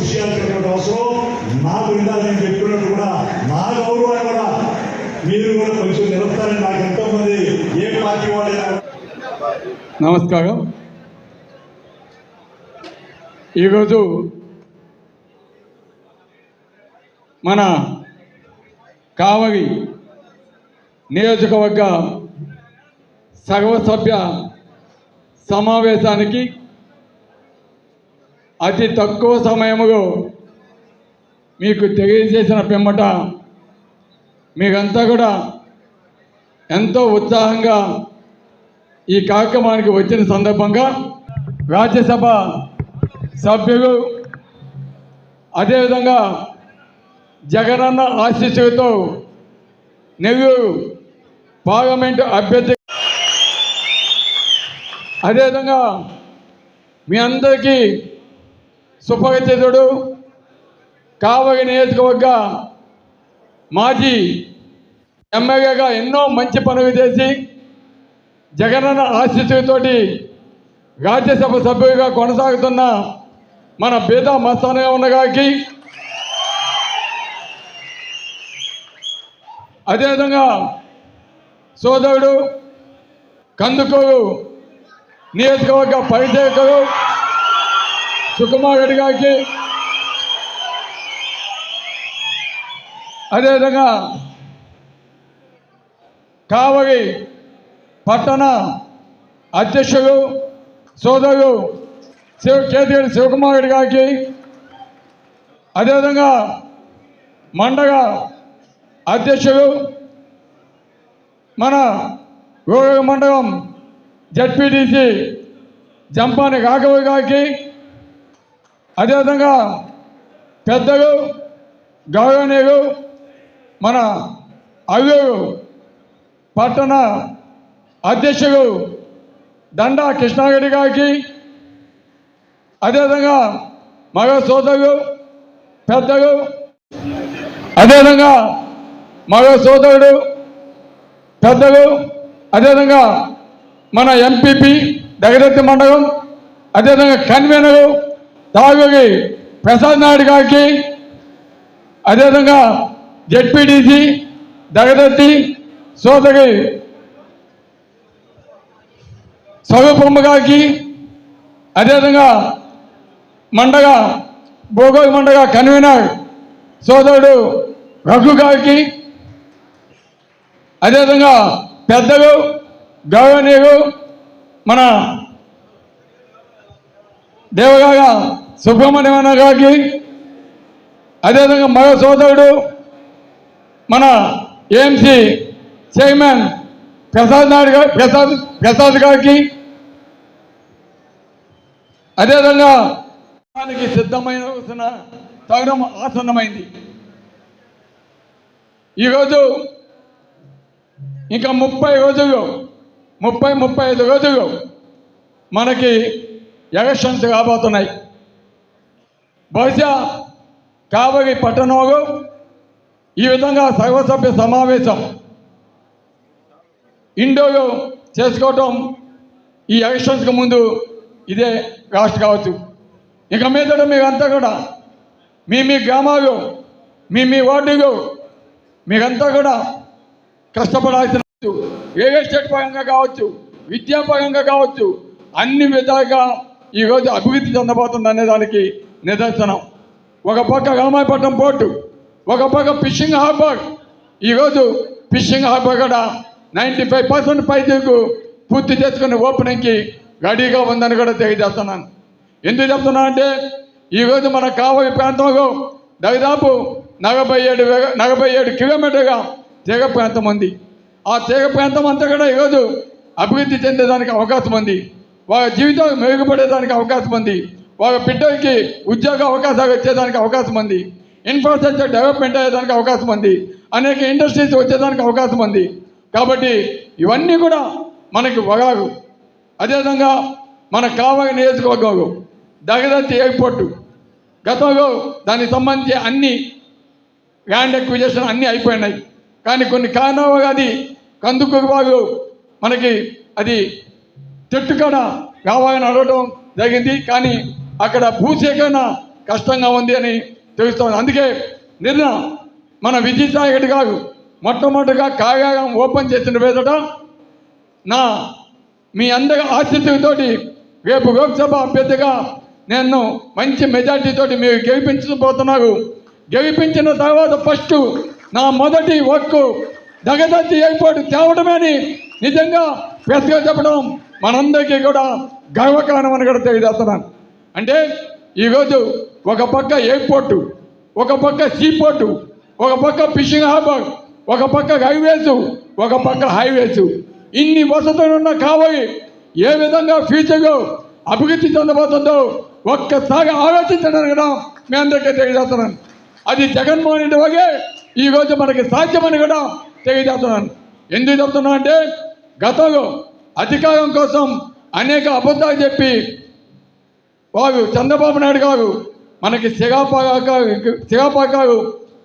కృషి చేయాల్సినటువంటి అవసరం నాకు ఇందాక నేను చెప్తున్నట్టు కూడా నా గౌరవాన్ని కూడా మీరు కూడా కొంచెం నిలుపుతారని నాకు ఎంతోమంది ఏ పార్టీ వాళ్ళైనా. నమస్కారం. ఈరోజు మన కావలి నియోజకవర్గ సర్వసభ్య సమావేశానికి అతి తక్కువ సమయంలో మీకు తెలియజేసిన పిమ్మట మీరంతా కూడా ఎంతో ఉత్సాహంగా ఈ కార్యక్రమానికి వచ్చిన సందర్భంగా రాజ్యసభ సభ్యులు అదేవిధంగా జగనన్న ఆశీస్సులతో నెల్లూరు పార్లమెంటు అభ్యర్థి అదేవిధంగా మీ అందరికీ సుపరిచితుడు కావలి నియోజకవర్గ మాజీ ఎమ్మెల్యేగా ఎన్నో మంచి పనులు చేసి జగనన్న ఆశీస్సులతోటి రాజ్యసభ సభ్యులుగా కొనసాగుతున్న మన బీదా మస్తానయ్య ఉన్న గారికి, అదేవిధంగా సోదరుడు కందుకూరు నియోజకవర్గ పరిచయకుడు సుకుమార్ రెడ్డి గారికి, అదేవిధంగా కావలి పట్టణ అధ్యక్షుడు సోదరుడు కేతిరెడ్డి శివకుమార్ రెడ్డి గారికి, అదేవిధంగా మండల అధ్యక్షుడు మన గోగ మండలం జడ్పీటీసీ జంపాని రాఘవ గారికి, అదేవిధంగా పెద్దలు గౌరవనీయులు మన అల్లూరు పట్టణ అధ్యక్షుడు దండా కృష్ణారెడ్డి గారికి, అదేవిధంగా మగ సోదరులు పెద్దలు, అదేవిధంగా మగ సోదరుడు పెద్దలు, అదేవిధంగా మన ఎంపీపీ దగదత్తి మండలం, అదేవిధంగా కన్వీనరు తాగూరి ప్రసాద్ నాయుడు గారికి, అదేవిధంగా జెడ్పీటీసీ దగదత్తి సోదరి స్వరూపమ్మ గారికి, అదేవిధంగా మండగ భోగోగి మండగ కన్వీనర్ సోదరుడు రఘు గారికి, అదేవిధంగా పెద్దలు గౌరవనీయులు మన దేవగాగ సుబ్రహ్మణ్యమన్న గారికి, అదేవిధంగా మరో సోదరుడు మన ఏఎంసీ చైర్మన్ ప్రసాద్ నాయుడు గారు ప్రసాద్ గారికి, అదేవిధంగా దానికి సిద్ధమైన తరుణం ఆసన్నమైంది. ఈరోజు ఇంకా 35 రోజులు మనకి ఎలక్షన్స్ రాబోతున్నాయి. బహుశా కావలి పట్టణంలో ఈ విధంగా సర్వసభ్య సమావేశం ఇండోలో చేసుకోవటం ఈ ఎలక్షన్స్కి ముందు ఇదే రాష్ట్ర కావచ్చు. ఇక మీదట మీరంతా కూడా మీ గ్రామాలు మీ వార్డులు మీరంతా కూడా కష్టపడాల్సిన రియల్ ఎస్టేట్ పరంగా కావచ్చు, విద్యాపరంగా కావచ్చు, అన్ని విధాలుగా ఈరోజు అభివృద్ధి చెందబోతుంది అనే దానికి నిదర్శనం. ఒక పక్క రామాయపట్నం పోర్టు, ఒక పక్క ఫిషింగ్ హార్బర్. ఈరోజు ఫిషింగ్ హార్బర్ కూడా 95% పైకి పూర్తి చేసుకుని ఓపెనింగ్కి రెడీగా ఉందని కూడా తెలియజేస్తున్నాను. ఎందుకు చెప్తున్నా అంటే ఈరోజు మన కావలి ప్రాంతంలో దాదాపు 47 కిలోమీటర్గా తీగ ప్రాంతం ఉంది. ఆ తీగ ప్రాంతం అంతా కూడా ఈరోజు అభివృద్ధి చెందేదానికి అవకాశం ఉంది. వాళ్ళ జీవితం మెరుగుపడేదానికి అవకాశం ఉంది. వాళ్ళ బిడ్డలకి ఉద్యోగ అవకాశాలు వచ్చేదానికి అవకాశం ఉంది. ఇన్ఫ్రాస్ట్రక్చర్ డెవలప్మెంట్ అయ్యేదానికి అవకాశం ఉంది. అనేక ఇండస్ట్రీస్ వచ్చేదానికి అవకాశం ఉంది. కాబట్టి ఇవన్నీ కూడా మనకి వగారు. అదేవిధంగా మన కావలి నియోజకవర్గంలో దగదత్తి ఎయిర్పోర్టు గతంలో దానికి సంబంధించి అన్ని ల్యాండ్ ఎక్విజిషన్ అన్నీ అయిపోయినాయి. కానీ కొన్ని కారణాలు అది కందుకూరు వాళ్ళు మనకి అది చెట్టు కాడ కావాలని అడగడం జరిగింది. కానీ అక్కడ భూసేకరణ కష్టంగా ఉంది అని తెలుస్తోంది. అందుకే నిన్న మన విజయసాయి రెడ్డి గారు మొట్టమొదటిగా కార్యాలయం ఓపెన్ చేసిన వేదట మీ అందరి ఆశీస్సులతోటి రేపు లోక్సభ అభ్యర్థిగా నేను మంచి మెజార్టీతోటి మీరు గెలిపించబోతున్నారు. గెలిపించిన తర్వాత ఫస్ట్ నా మొదటి వర్క్ జగదత్తి ఎయిర్పోర్ట్ తేవడమని నిజంగా ప్రెస్గా చెప్పడం మనందరికీ కూడా గర్వకారణమని కూడా తెలియజేస్తున్నాను. అంటే ఈరోజు ఒక పక్క ఎయిర్పోర్టు, ఒక పక్క సీపోర్టు, ఒక పక్క ఫిషింగ్ హార్బర్, ఒక పక్క రైల్వేసు, ఒక పక్క హైవేసు, ఇన్ని వసతులున్న కావాలి ఏ విధంగా ఫ్యూచర్లో అభివృద్ధి చెందబోతుందో ఒక్కసారి ఆలోచించడానికి కూడా మీ అందరికీ తెలియజేస్తున్నాను. అది జగన్మోహన్ రెడ్డి వగే ఈరోజు మనకి సాధ్యమని కూడా తెలియజేస్తున్నాను. ఎందుకు చెప్తున్నా అంటే గతంలో అధికారం కోసం అనేక అబద్ధాలు చెప్పి వారు చంద్రబాబు నాయుడు గారు మనకి సిగాపాకాలు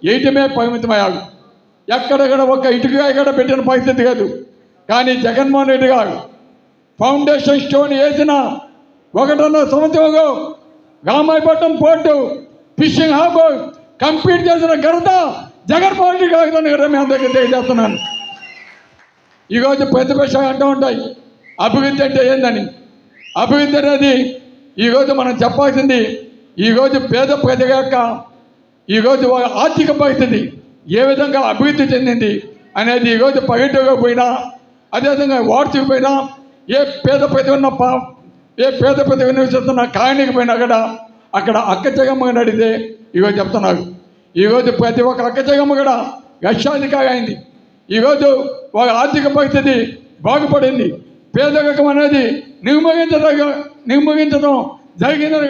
వేయటమే పరిమితమయ్యారు. ఎక్కడెక్కడ ఒక ఇటుక ఎక్కడ పెట్టిన పరిస్థితి లేదు. కానీ జగన్మోహన్ రెడ్డి గారు ఫౌండేషన్ స్టోన్ వేసిన 1.5 సంవత్సరంలో Ramayapatnam port, fishing harbour complete చేసిన ఘనత జగన్మోహన్ రెడ్డి గారితో కూడా మీ అందరికీ తెలియజేస్తున్నాను. ఈరోజు ప్రతిపక్ష అంటూ ఉంటాయి అభివృద్ధి అంటే ఏందని. అభివృద్ధి అనేది ఈరోజు మనం చెప్పాల్సింది ఈరోజు పేద ప్రజల యొక్క ఈరోజు వాళ్ళ ఆర్థిక పరిస్థితి ఏ విధంగా అభివృద్ధి చెందింది అనేది ఈరోజు పల్లెటూరులో పోయినా, అదేవిధంగా వార్డుకు పోయినా, ఏ పేద ప్రతి నివసిస్తున్న కాలనీకి పోయినా కూడా అక్కడ అక్కచెగమ్మ నడితే ఈరోజు చెప్తున్నారు. ఈరోజు ప్రతి ఒక్క అక్కచెగమ్మ కూడా లక్షాధికారి అయింది. ఈరోజు వాళ్ళ ఆర్థిక పరిస్థితి బాగుపడింది. పేదరికం అనేది నిర్మూలించడం జరిగిందని